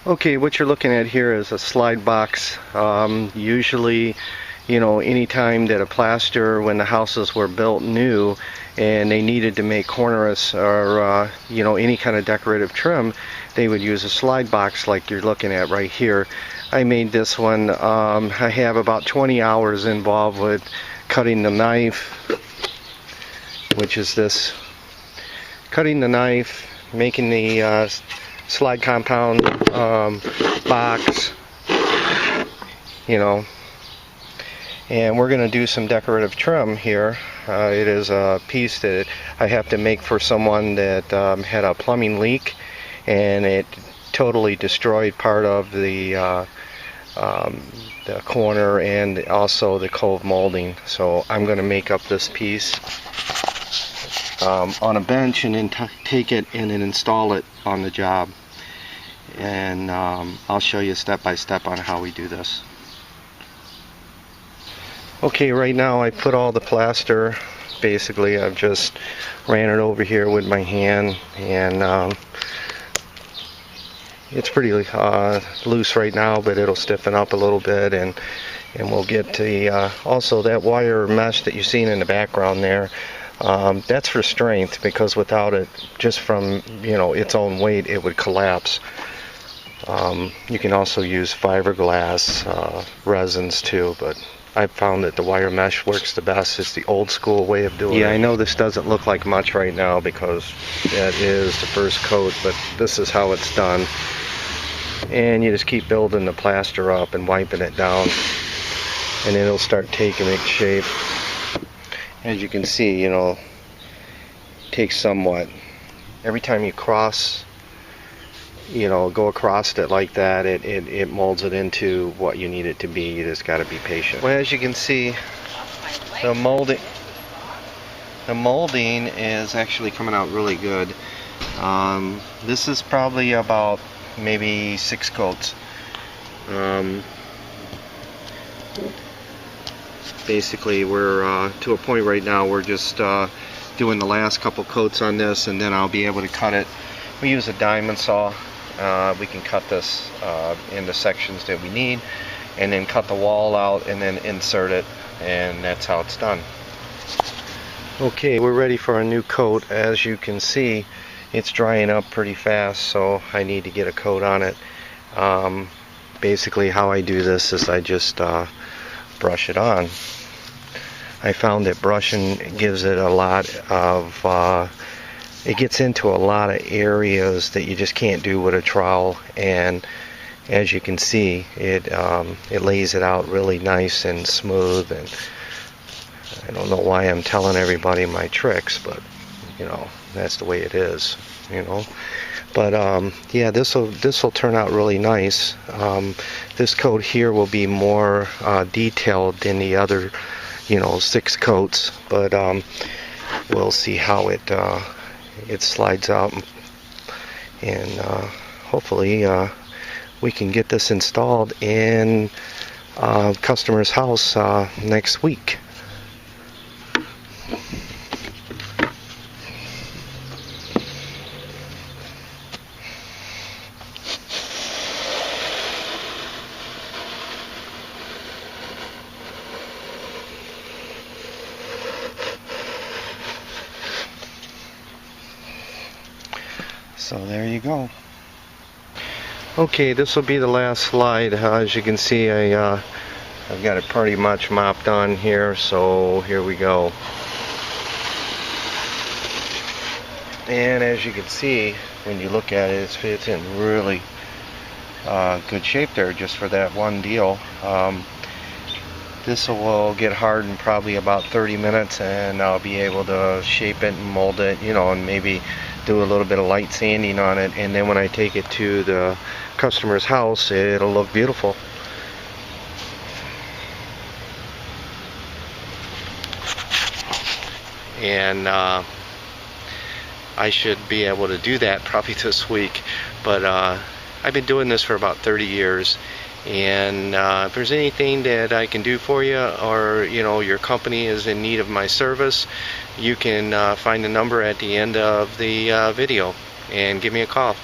Okay, what you're looking at here is a slide box. Usually, you know, anytime that a plaster, when the houses were built new and they needed to make cornice or you know, any kind of decorative trim, they would use a slide box like you're looking at right here. I made this one. I have about 20 hours involved with cutting the knife, which is this, cutting the knife, making the slide compound box, you know, and we're going to do some decorative trim here. It is a piece that I have to make for someone that had a plumbing leak, and it totally destroyed part of the corner and also the cove molding. So I'm going to make up this piece on a bench and then take it and then install it on the job, and I'll show you step by step on how we do this. Okay, right now I put all the plaster, basically I've just ran it over here with my hand, and it's pretty loose right now, but it'll stiffen up a little bit, and we'll get the also that wire mesh that you've seen in the background there. That's for strength, because without it, just from, you know, its own weight, it would collapse. You can also use fiberglass resins too, but I've found that the wire mesh works the best. It's the old school way of doing it. Yeah, I know this doesn't look like much right now because that is the first coat, but this is how it's done. And you just keep building the plaster up and wiping it down, and it'll start taking its shape. As you can see, you know, it takes somewhat. Every time you cross, you know, go across it like that, it molds it into what you need it to be. You just got to be patient. Well, as you can see, the molding is actually coming out really good. This is probably about maybe 6 coats. Basically, we're to a point right now, we're just doing the last couple coats on this, and then I'll be able to cut it. We use a diamond saw. We can cut this into sections that we need, and then cut the wall out and then insert it, and that's how it's done. Okay, we're ready for a new coat. As you can see, it's drying up pretty fast, so I need to get a coat on it. Basically, how I do this is I just brush it on. I found that brushing gives it a lot of it gets into a lot of areas that you just can't do with a trowel, and as you can see, it lays it out really nice and smooth. And I don't know why I'm telling everybody my tricks, but you know, that's the way it is, you know. But yeah, this will turn out really nice. This coat here will be more detailed than the other, you know, 6 coats, but we'll see how it slides out, and hopefully we can get this installed in customer's house next week. So there you go. Okay, this will be the last slide. As you can see, I've got it pretty much mopped on here, so here we go. And as you can see, when you look at it, it's in really good shape there, just for that one deal. This will get hard in probably about 30 minutes, and I'll be able to shape it and mold it, you know, and maybe do a little bit of light sanding on it, and then when I take it to the customer's house, it'll look beautiful. And I should be able to do that probably this week, but I've been doing this for about 30 years, and if there's anything that I can do for you, or you know, your company is in need of my service, you can find the number at the end of the video and give me a call.